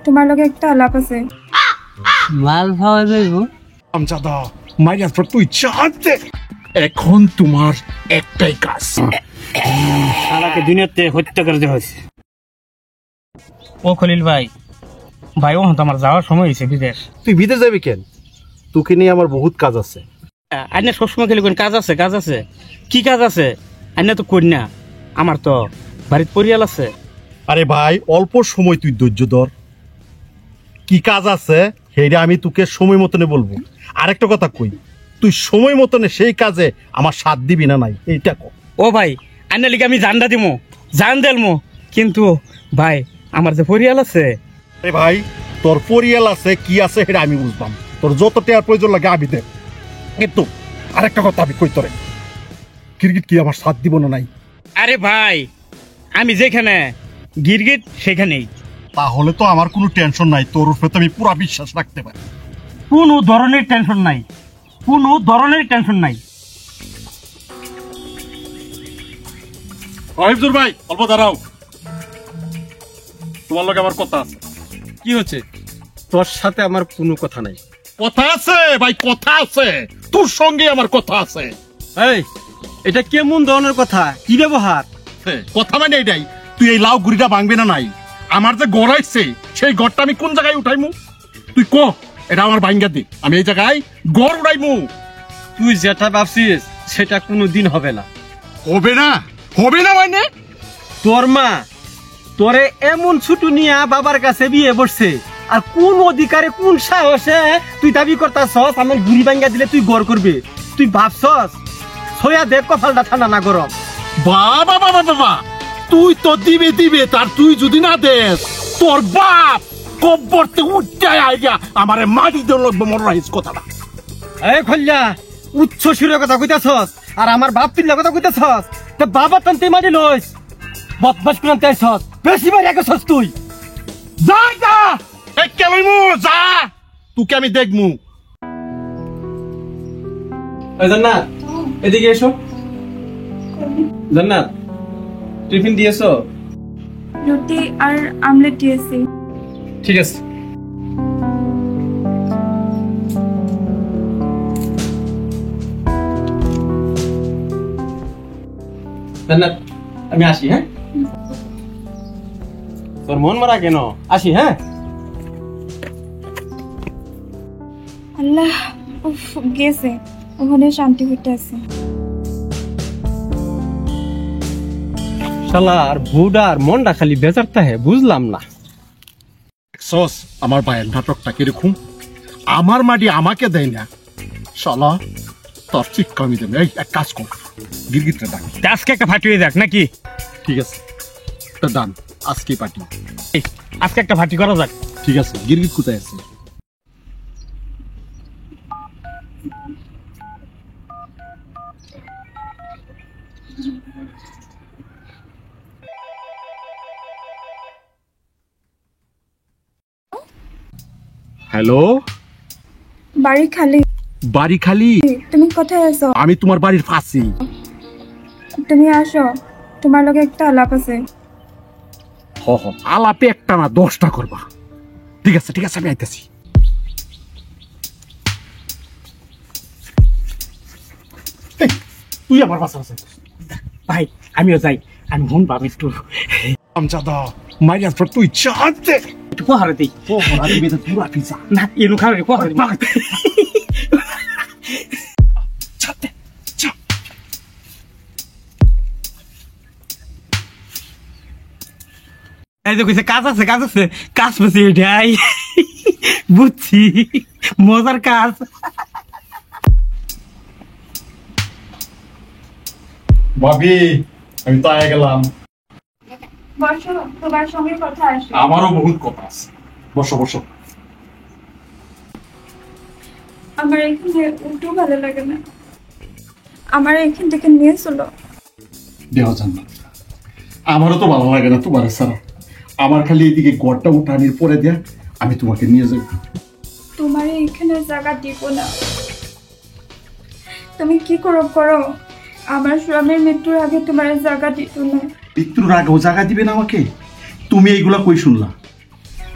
তোমার লগে একটা আলাপ আছে। মাল খাওয়া যাইব আমজাদা মাইয়ার পর তুই চাঁদতে এখন তোমার একটাই কাজ শালাকে দুনিয়াতে হত্যা করে দেওয়া হয়েছে। ও খলিল ভাই, ভাই ও আমার যাওয়ার সময় হয়েছে বিদেশ। তুই বিদেশ যাবি কেন? তোকে নিয়ে আমার বহুত কাজ আছে। আইনা সবসময় খেলে কাজ আছে কাজ আছে, কি কাজ আছে? আইনা তো করি না, আমার তো বাড়ির পরিয়াল আছে। আরে ভাই অল্প সময় তুই ধৈর্য ধর, কি কাজ আছে সেইটা আমি তোকে সময় মতনে বলবো। আরেকটা কথা কই, তুই সময় মতনে সেই কাজে আমার সাথ দিবি না নাই এইটা কর। ও ভাই, আইনা লিগে আমি জানটা দিমো, জান দেলমো, কিন্তু ভাই আমার যে পরিয়াল আছে। আরে ভাই তোর পরিয়াল আছে কি আছে সেটা আমি বুঝলাম, তোর যত টাকার প্রয়োজন লাগে আমি দেব, কিন্তু আরেকটা কথা আমি কই তোরে, ক্রিকেট কি আমার সাথ দিব না নাই? আরে ভাই আমি যেখানে গিরগিট সেখানেই। তাহলে তো আমার কোনো টেনশন নাই, তোর উপরে তো আমি পুরা বিশ্বাস রাখতে পারি। কোনো ধরনের টেনশন নাই, কোনো ধরনের টেনশন নাই। রহিমজুর ভাই অল্প দাঁড়াও, তোমার লগে আমার কথা আছে। কি হচ্ছে? তোর সাথে আমার কোনো কথা নাই। কথা আছে ভাই, কথা আছে, তোর সঙ্গে আমার কথা আছে। এই এটা কেমন ধরনের কথা? কি ব্যবহার? কথা মানে এটাই, তুই এই লাউ গুড়িটা ভাঙবি না নাই? আমার যে গড়াইছে সেই গড়টা আমি কোন জায়গায় উঠাইমু? তুই ক, এটা আমার ভাঙ্গা দি, আমি এই জায়গায় গড় উঠাইমু। তুই যেটা ভাবছিস সেটা কোনোদিন হবে না। হবে না? হবে না মানে? তোর মা তোরে এমন ছুটু নিয়ে বাবার কাছে বিয়ে বসছে, আর কোন অধিকারে কোন সাহসে তুই দাবি করতাছস আমার গুড়ি ভাঙ্গা দিলে তুই গড় করবে? তুই ভাবছস? ছয়া দেখ কপালটা ঠান্ডা না গরম। বাবা বাবা বাবা, তুই তো দিবে দিবে, তার তুই যদি না দেস তোর বাপ কব্বরতে উঠতে আইয়া আমারে মাটি দেন লাগবে মনে রাখিস কথাটা। এই খল্লা, উচ্চ সুরের কথা কইতাছস আর আমার বাপ পিল্লা কথা কইতাছস, তো বাবা টানতে মারি লইস, বদমাস করতে আইছস, বেশি বাড়ি গেছস তুই। যা যা একে লইমু, যা তোকে আমি দেখমু। জান্নাত এদিকে এসো। জান্নাত টিফিন দিয়েছো? রুটি আর আমলেট দিয়েছি। ঠিক আছে। জান্নাত আমি আসি, হ্যাঁ? তোর মন মারা কেন? আসি, হ্যাঁ? আল্লাহ, উফ গেছে, ওখানে শান্তি হইতে আছে। শালা আর বুডার মনটা খালি বেজারটা হে, বুঝলাম না। সস আমার ভাইয়ের নাটকটা কিরকম, আমার মাটি আমাকে দেয় না, শালা তোর শিক্ষা আমি দেবে। এই এক কাজ কর, গিরগিটটা ডাক। আজকে একটা ফাটিয়ে যাক নাকি? ঠিক আছে, তা ডান, আজকে পার্টি। এই, আজকে একটা ফাটি করা যাক। ঠিক আছে, গিরগিট কোথায় আছে? হ্যালো, বাড়ি খালি? বাড়ি খালি? তুমি কোথায় আছো? আমি তোমার বাড়ির ফাঁসি। তুমি আসো, তোমার লগে একটা আলাপ আছে। হ হ, আলাপে একটা না 10টা করবা। ঠিক আছে ঠিক আছে, আমি আইতেছি। তুই আমার বাসা আছে ভাই আমিও যাই, আমি মন পাবো একটু। আমজাদা মাইয়ার পর তুই চাঁদতে একটু পহারে দিই। ও বড় দিবে তো পুরা পিজা না এনু খাবে পহারে চাঁদতে চা। এই যে কইছে কাজ আছে কাজ আছে, কাজ পেছি এটাই বুঝছি, মজার কাজ। ভাবি আমি তো আয়া গেলাম। বসো, তোমার সঙ্গে কথা আছে। আমারও বহুত কথা আছে, বসো বসো। আমার এখানে একটু ভালো লাগে না, আমার এখান থেকে নিয়ে চলো। দেহ জান্নাত, আমারও তো ভালো লাগে না তোমার ছাড়া। আমার খালি এইদিকে গড়টা উঠানির পরে দেয়া, আমি তোমাকে নিয়ে যাব। তোমার এখানে জায়গা দিব না, তুমি কি করো করো, আমার স্বামীর মৃত্যুর আগে তোমার জায়গা দিত না। মৃত্যুর আগেও জায়গা দিবে না আমাকে? তুমি এইগুলা কই শুনলা?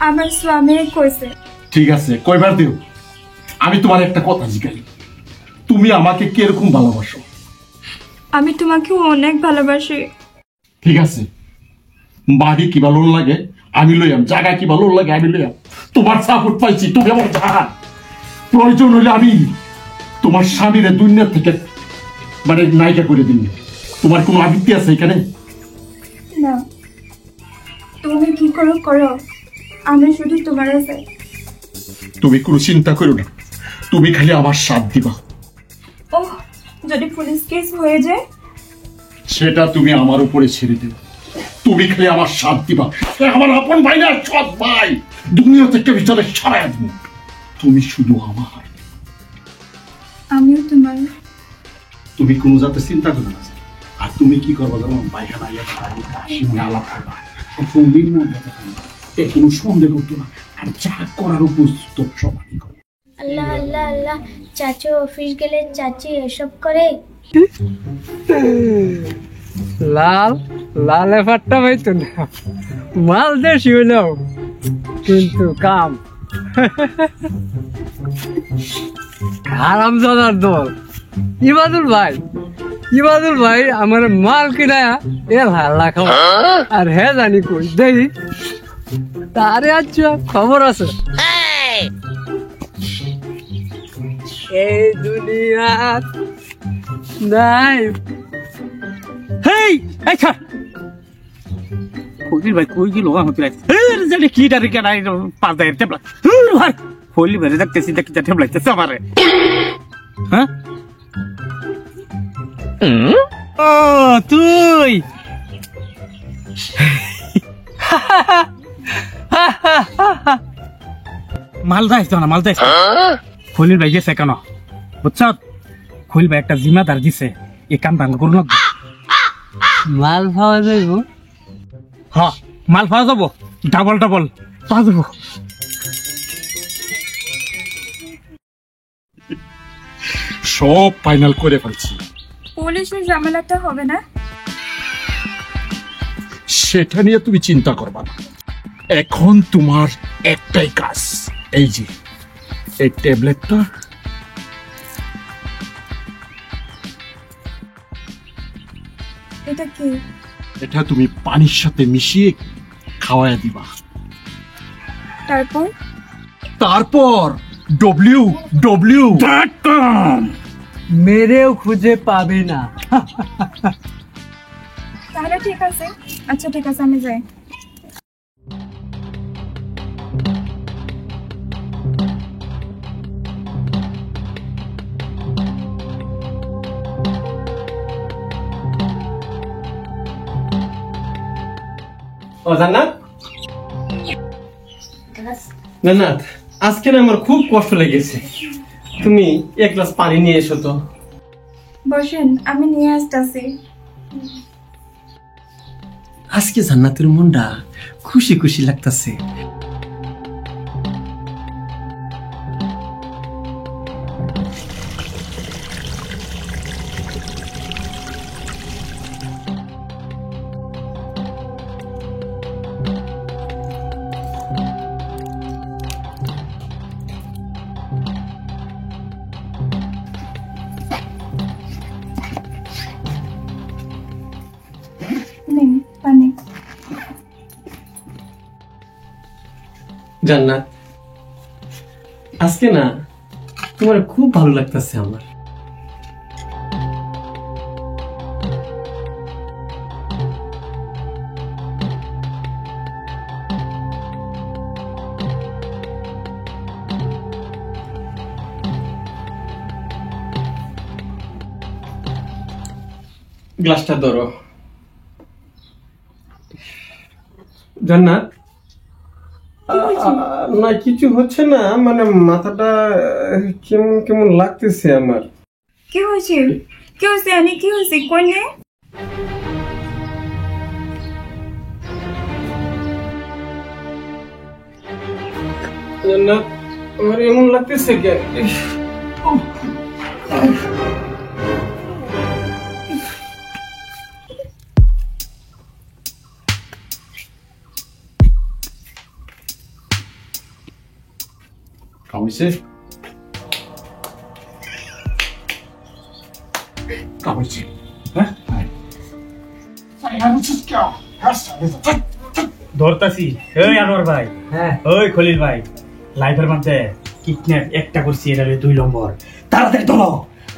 আমার স্বামী কইছে। ঠিক আছে, কয়বার দিও। আমি তোমার একটা কথা জিজ্ঞাসা, তুমি আমাকে কিরকম ভালোবাসো? আমি তোমাকে অনেক ভালোবাসি। ঠিক আছে, বাড়ি কি ভালো লাগে আমি লইয়াম, জায়গা কি ভালো লাগে আমি লইয়াম। তোমার সাপোর্ট পাইছি, তুমি আমার জান। প্রয়োজন হলে আমি তোমার স্বামীরে দুনিয়া থেকে মানে নায়িকা করে দিন। তোমার কোনো আবৃত্তি আছে এখানে? না, তুমি কি করো করো, আমি শুধু তোমার চাই। তুমি কোনো চিন্তা করো না, তুমি খালি আমার সাথ দিবা। ও, যদি পুলিশ কেস হয়ে যায়? সেটা তুমি আমার উপরে ছেড়ে দেবে। তুমি খালি আমার সাথ দিবা। আমার আপন ভাই না, সৎ ভাই, দুনিয়া থেকে ভিতরে সরাই দিব। তুমি শুধু আমার। আমিও তোমার। তুমি কোনো যাতে চিন্তা করো না। আর তুমি কি করবা জানো? পায়খানা হাসি মনে আলাপ করবা, সবসময় নির্মল কথা বলবা, কোনো সন্দেহ করতো না। আর যা করার উপস্থিত সবাই করো। আল্লাহ আল্লাহ আল্লাহ, চাচু অফিস গেলে চাচি এসব করে? লাল লাল এফারটা হইতো না, মাল দেশি হইলেও কিন্তু কাম। আরামজাদার দল ইবাদুল ভাই আমার মাল কিনা এর হাল্লা খাওয়া। আর হে জানি কই দেখি তারে আচ্ছা খবর আছে। এই দুনিয়ার নাই। হেই এই ছাড়, ফজলি ভাই কই গেল? হতে লাগছে জানি কি ডারে কেনাই 5000 টেবলা ভাই। ফজলি ভাই দেখতেছি দেখি যা টেবলা লাগতেছে আমারে। হ্যাঁ ও তুই মালদাইস না, মালদাইস। খলিল ভাই গেছে কেন বুঝছ? খলিল ভাই একটা জিম্মাদার দিছে, এই কাম ভাঙ করুন। মাল পাওয়া যাইব? হ্যাঁ, মাল পাওয়া যাবো, ডাবল ডাবল পাওয়া যাবো। সব ফাইনাল করে ফেলছি। পুলিশের ঝামেলাটা হবে না? সেটা নিয়ে তুমি চিন্তা করবা না। এখন তোমার একটাই কাজ, এই যে এই ট্যাবলেটটা এটা কি? এটা তুমি পানির সাথে মিশিয়ে খাওয়ায় দিবা। তারপর ডব্লিউ মেরেও খুঁজে পাবে না। তাহলে ঠিক আছে। আচ্ছা ঠিক আছে, আমি যাই। ও জান্নাত, জান্নাত, আজকে না আমার খুব কষ্ট লেগেছে। তুমি এক গ্লাস পানি নিয়ে এসো তো। বসেন, আমি নিয়ে আসতেছি। আজকে জান্নাতের মনটা খুশি খুশি লাগতেছে। নিন পানি। জান্নাত, আজকে না তোমার খুব ভালো লাগতেছে আমার। গ্লাসটা ধরো। জান্নাত, না কিছু হচ্ছে না, মানে মাথাটা কেমন কেমন লাগতেছে আমার। কি হয়েছে? কি হয়েছে? আনি কি হয়েছে? কই নে? জান্নাত, আমার এমন লাগতেছে কেন? কামিছে কামিছে ধরতাছি এই আনোয়ার ভাই, হ্যাঁ ওই খলিল ভাই, লাইফের মধ্যে কিডন্যাপ একটা করছি, এটা 2 নম্বর। তাড়াতাড়ি ধরো,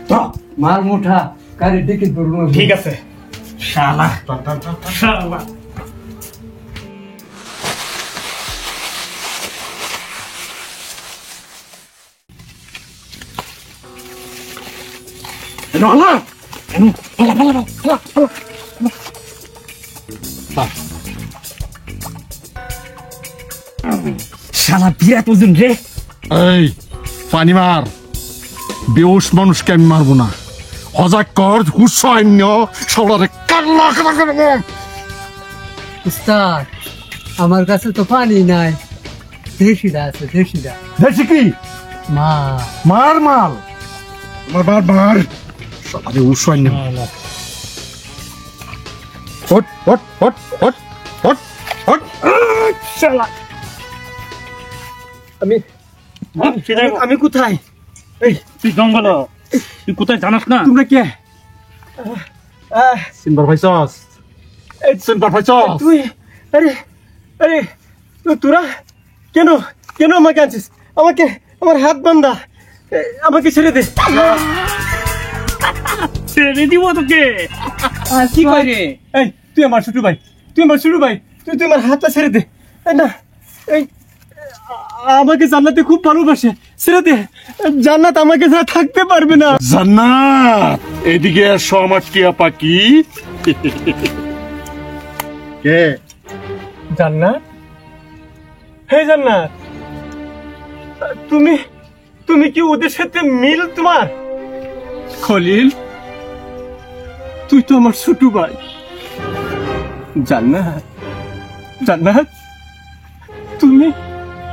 ধরো। মাল মুঠা গাড়ির দিকে ধরবো। ঠিক আছে। শালা শালা শালা বিরাট ওজন রে। এই পানি মার, বেউস মানুষকে আমি মারবো না। হজাক কর হুসৈন্য সবারে কাল্লা করব। উস্তাদ আমার কাছে তো পানি নাই, দেশিটা আছে, দেশিটা। দেখছি কি মা মার মাল মার মার মার সবারে হুসৈন্য। হট হট হট হট হট হট। শালা আমি আমি কোথায়? এই তুই জঙ্গল, তুই কোথায় জানাস না? তোমরা কে? সিনবার ভাইছস, এই সিনবার ভাইছস। তুই আরে আরে তোরা কেন কেন আমাকে আনছিস? আমাকে, আমার হাত বান্ধা, আমাকে ছেড়ে দে। ছেড়ে দিব তোকে? কি করে? এই তুই আমার ছোট ভাই, তুই আমার ছোট ভাই, তুই আমার হাতটা ছেড়ে দে। এই না, এই আমাকে জান্নাতে খুব ভালোবাসে, ছেড়ে দে। জান্নাত আমাকে ছাড়া থাকতে পারবে না। জান্নাত এদিকে এসো আমার টিয়া পাখি। কে? জান্নাত, হে জান্নাত, তুমি তুমি কি ওদের সাথে মিল তোমার? খলিল, তুই তো আমার ছোট ভাই। জান্নাত, জান্নাত, তুমি,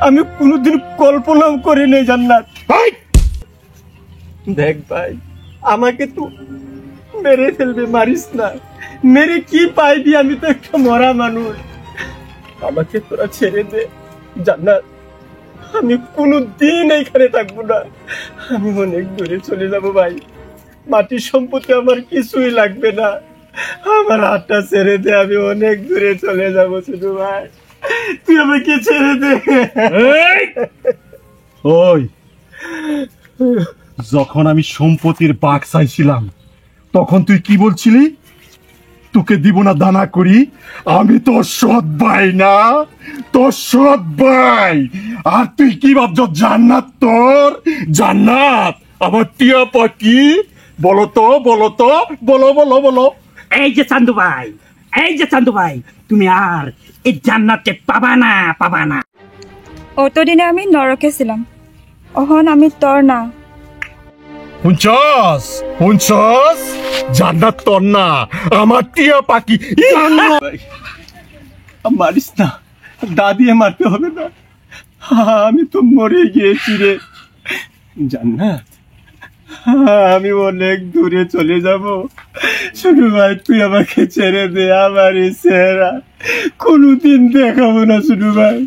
আমি কোনোদিন কল্পনাও করি নাই জান্নাত। দেখ ভাই, আমাকে তো মেরে ফেলবে, মারিস না। মেরে কি পাইবি? আমি তো একটা মরা মানুষ। আমাকে তোরা ছেড়ে দে জান্নাত, আমি কোনোদিন এইখানে থাকবো না। আমি অনেক দূরে চলে যাব ভাই। মাটির সম্পত্তি আমার কিছুই লাগবে না। আমার হাতটা ছেড়ে দে, আমি অনেক দূরে চলে যাব শুধু ভাই। তুই আমাকে ছেড়ে দে। ওই যখন আমি সম্পত্তির বাঘ চাইছিলাম তখন তুই কি বলছিলি? তোকে দিব না দানা করি। আমি তোর সৎ ভাই না, তোর সৎ ভাই। আর তুই কি ভাবছ জান্নাত তোর? জান্নাত আমার টিয়া পাখি। বলো তো, বলো তো, বলো বলো বলো। এই যে চান্দু ভাই, এই যে চান্দু ভাই, তুমি আর এই জান্নাতে পাবা না, পাবা না। অতদিনে আমি নরকে ছিলাম, অহন আমি তোর না। শুনছস শুনছস? জান্নাত তোর না, আমার টিয়া পাখি। মারিস না, দাদিয়ে মারতে হবে না। আমি তো মরে গিয়েছি রে জান্নাত। আমি অনেক দূরে চলে যাব। শুধু ভাই তুই আমাকে ছেড়ে দে। আমার এই চেহারা কোনোদিন দেখাবো না শুধু ভাই,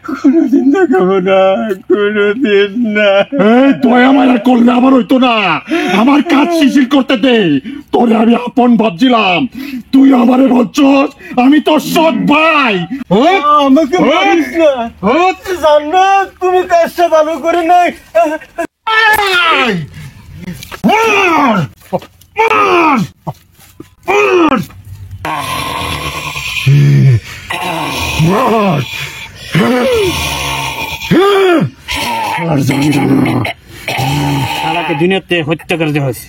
কোনোদিন দেখাবো না, কোনোদিন না। এই দয়া মায়া করলে আমার হইতো না। আমার কাজ শিশির করতে দে। তোরে আমি আপন ভাবছিলাম, তুই আমারে বলছস আমি তোর সৎ ভাই। আমাকে মারিস না জান্নাত, তুমি কাজটা ভালো করে নাই। শালাকে দুনিয়াতে হত্যা করে দেওয়া হয়েছে।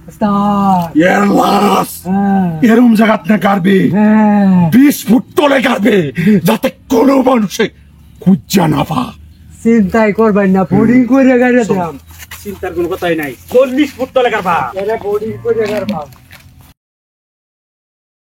উস্তাদ এর লাশ হ্যাঁ এরম জায়গাত না কাটবে, হ্যাঁ 20 ফুট তলে কাটবে, যাতে কোনো মানুষে খুঁজা না পা। চিন্তাই করবেন না, বোর্ডিং করে গাড়ি দিলাম। চিন্তার কোনো কথাই নাই। 40 ফুট তলে কারবা। বোর্ডিং করে গাড়ি